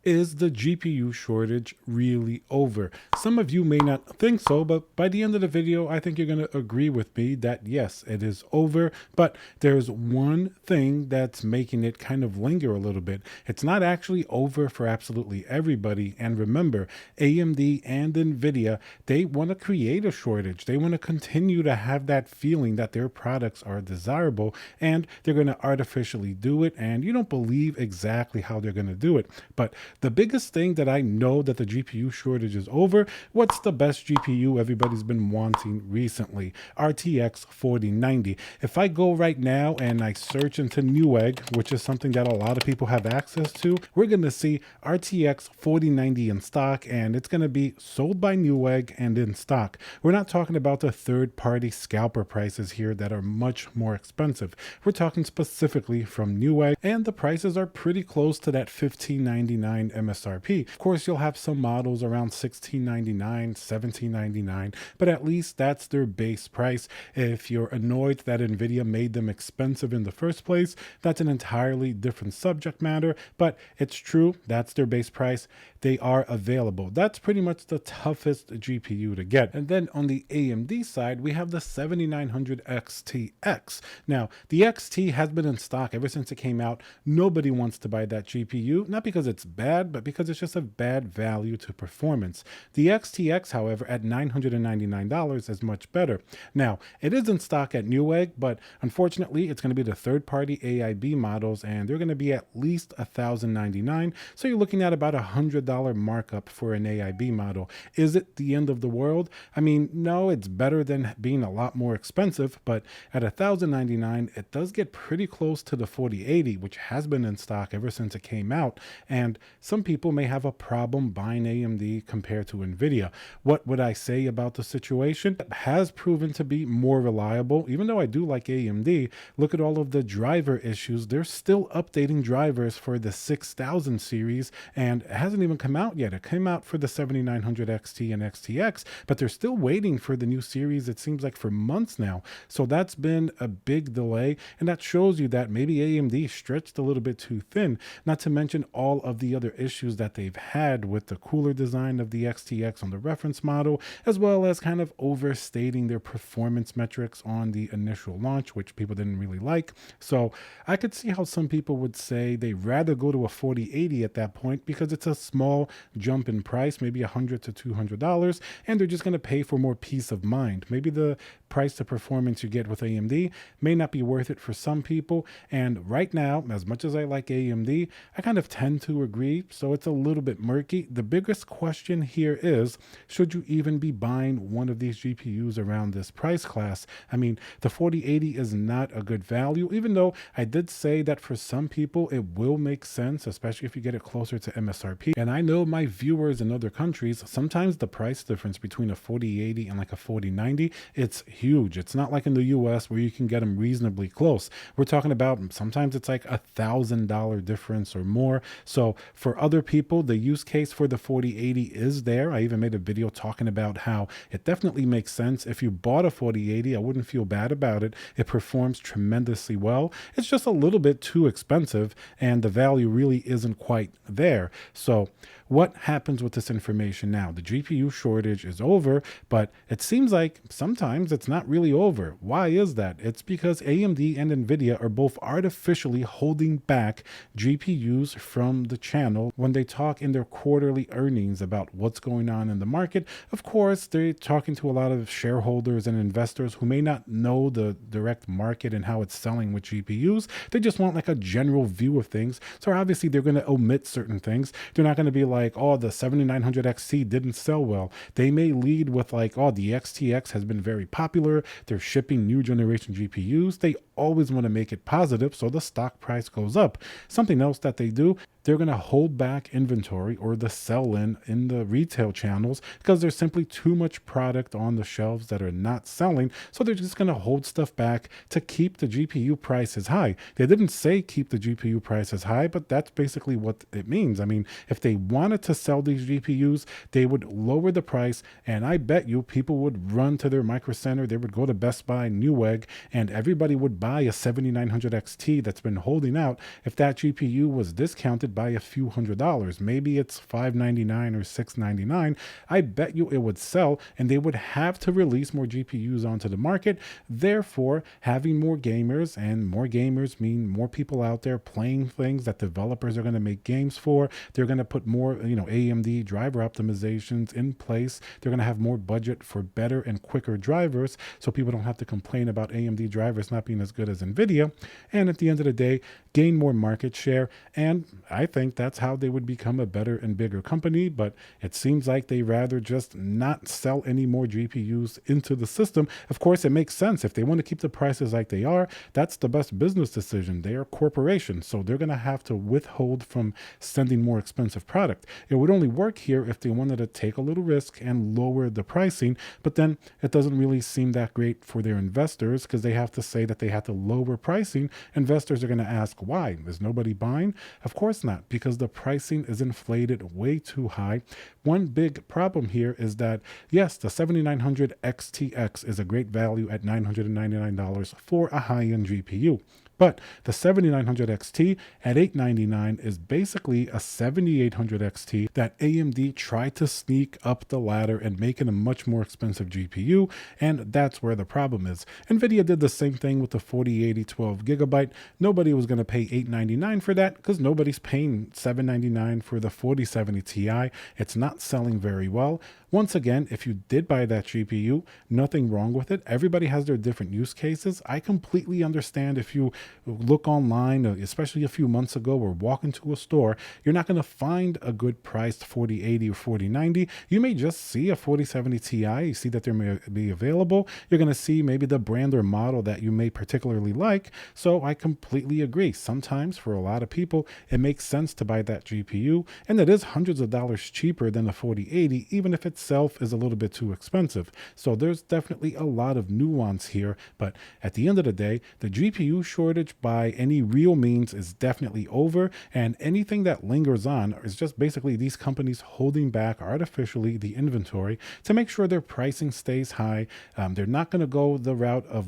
Is the GPU shortage really over? Some of you may not think so, but by the end of the video, I think you're going to agree with me that yes, it is over, but there's one thing that's making it kind of linger a little bit. It's not actually over for absolutely everybody. And remember, AMD and NVIDIA, they want to create a shortage. They want to continue to have that feeling that their products are desirable, and they're going to artificially do it. And you don't believe exactly how they're going to do it. But the biggest thing that I know that the GPU shortage is over, what's the best GPU everybody's been wanting recently? RTX 4090. If I go right now and I search into Newegg, which is something that a lot of people have access to, we're going to see RTX 4090 in stock, and it's going to be sold by Newegg and in stock. We're not talking about the third-party scalper prices here that are much more expensive. We're talking specifically from Newegg, and the prices are pretty close to that $1599 MSRP. Of course, you'll have some models around $1699, $1799, but at least that's their base price. If you're annoyed that NVIDIA made them expensive in the first place, that's an entirely different subject matter, but it's true, that's their base price. They are available. That's pretty much the toughest GPU to get. And then on the AMD side, we have the 7900 XTX. Now, the XT has been in stock ever since it came out. Nobody wants to buy that GPU, not because it's bad, but because it's just a bad value to performance. The XTX, however, at $999 is much better. Now, it is in stock at Newegg, but unfortunately, it's going to be the third-party AIB models, and they're going to be at least $1,099. So you're looking at about $100 markup for an AIB model. Is it the end of the world? I mean, no, it's better than being a lot more expensive, but at $1,099, it does get pretty close to the 4080, which has been in stock ever since it came out. And some people may have a problem buying AMD compared to NVIDIA. What would I say about the situation? It has proven to be more reliable. Even though I do like AMD, look at all of the driver issues. They're still updating drivers for the 6000 series, and it hasn't even come out yet. It came out for the 7900 XT and XTX, but they're still waiting for the new series, it seems like, for months now. So that's been a big delay, and that shows you that maybe AMD stretched a little bit too thin, not to mention all of the other issues that they've had with the cooler design of the XTX on the reference model, as well as kind of overstating their performance metrics on the initial launch, which people didn't really like. So I could see how some people would say they'd rather go to a 4080 at that point because it's a small jump in price, maybe $100 to $200, and they're just going to pay for more peace of mind. Maybe the price to performance you get with AMD may not be worth it for some people. And right now, as much as I like AMD, I kind of tend to agree. So it's a little bit murky. The biggest question here is, should you even be buying one of these GPUs around this price class? I mean, the 4080 is not a good value, even though I did say that for some people, it will make sense, especially if you get it closer to MSRP. And I know my viewers in other countries, sometimes the price difference between a 4080 and like a 4090, it's huge. It's not like in the US where you can get them reasonably close. We're talking about sometimes it's like $1,000 difference or more. So for other people, the use case for the 4080 is there. I even made a video talking about how it definitely makes sense. If you bought a 4080, I wouldn't feel bad about it. It performs tremendously well. It's just a little bit too expensive, and the value really isn't quite there. So what happens with this information now? The GPU shortage is over, but it seems like sometimes it's not really over. Why is that? It's because AMD and NVIDIA are both artificially holding back GPUs from the channel when they talk in their quarterly earnings about what's going on in the market. Of course, they're talking to a lot of shareholders and investors who may not know the direct market and how it's selling with GPUs. They just want like a general view of things. So obviously they're going to omit certain things. They're not going to be like, oh, the 7900 XC didn't sell well. They may lead with like, oh, the XTX has been very popular. They're shipping new generation GPUs. They always want to make it positive so the stock price goes up. Something else that they do, they're going to hold back inventory or the sell-in in the retail channels because there's simply too much product on the shelves that are not selling. So they're just going to hold stuff back to keep the GPU prices high. They didn't say keep the GPU prices high, but that's basically what it means. I mean, if they want wanted to sell these GPUs, they would lower the price, and I bet you people would run to their Micro Center, they would go to Best Buy, Newegg, and everybody would buy a 7900 XT that's been holding out if that GPU was discounted by a few $100s. Maybe it's $599 or $699. I bet you it would sell, and they would have to release more GPUs onto the market, therefore having more gamers, and more gamers mean more people out there playing things that developers are going to make games for. They're going to put more, AMD driver optimizations in place. They're going to have more budget for better and quicker drivers, so people don't have to complain about AMD drivers not being as good as NVIDIA. And at the end of the day, gain more market share. And I think that's how they would become a better and bigger company. But it seems like they rather just not sell any more GPUs into the system. Of course, it makes sense. If they want to keep the prices like they are, that's the best business decision. They are corporations, so they're going to have to withhold from sending more expensive product. It would only work here if they wanted to take a little risk and lower the pricing, but then it doesn't really seem that great for their investors because they have to say that they have to lower pricing. Investors are going to ask, why? Is nobody buying? Of course not, because the pricing is inflated way too high. One big problem here is that, yes, the 7900 XTX is a great value at $999 for a high-end GPU. But the 7900 XT at $899 is basically a 7800 XT that AMD tried to sneak up the ladder and make it a much more expensive GPU, and that's where the problem is. NVIDIA did the same thing with the 4080 12GB. Nobody was going to pay $899 for that because nobody's paying $799 for the 4070 Ti. It's not selling very well. Once again, if you did buy that GPU, nothing wrong with it. Everybody has their different use cases. I completely understand if you look online, especially a few months ago, or walk into a store, you're not going to find a good priced 4080 or 4090. You may just see a 4070 Ti. You see that there may be available. You're going to see maybe the brand or model that you may particularly like. So I completely agree. Sometimes for a lot of people, it makes sense to buy that GPU, and it is hundreds of dollars cheaper than the 4080, even if itself is a little bit too expensive. So there's definitely a lot of nuance here, but at the end of the day, the GPU shortage by any real means is definitely over, and anything that lingers on is just basically these companies holding back artificially the inventory to make sure their pricing stays high. They're not going to go the route of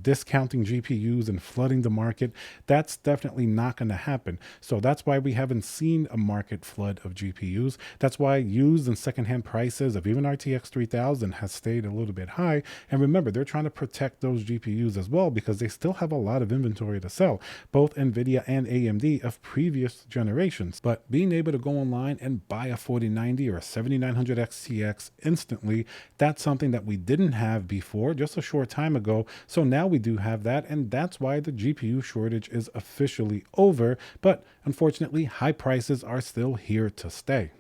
discounting GPUs and flooding the market. That's definitely not going to happen. So that's why we haven't seen a market flood of GPUs. That's why used and secondhand prices of even RTX 3000 has stayed a little bit high. And remember, they're trying to protect those GPUs as well because they still have a lot of inventory to sell, both NVIDIA and AMD of previous generations. But being able to go online and buy a 4090 or a 7900 XTX instantly, that's something that we didn't have before just a short time ago. So now we do have that, and that's why the GPU shortage is officially over. But unfortunately, high prices are still here to stay.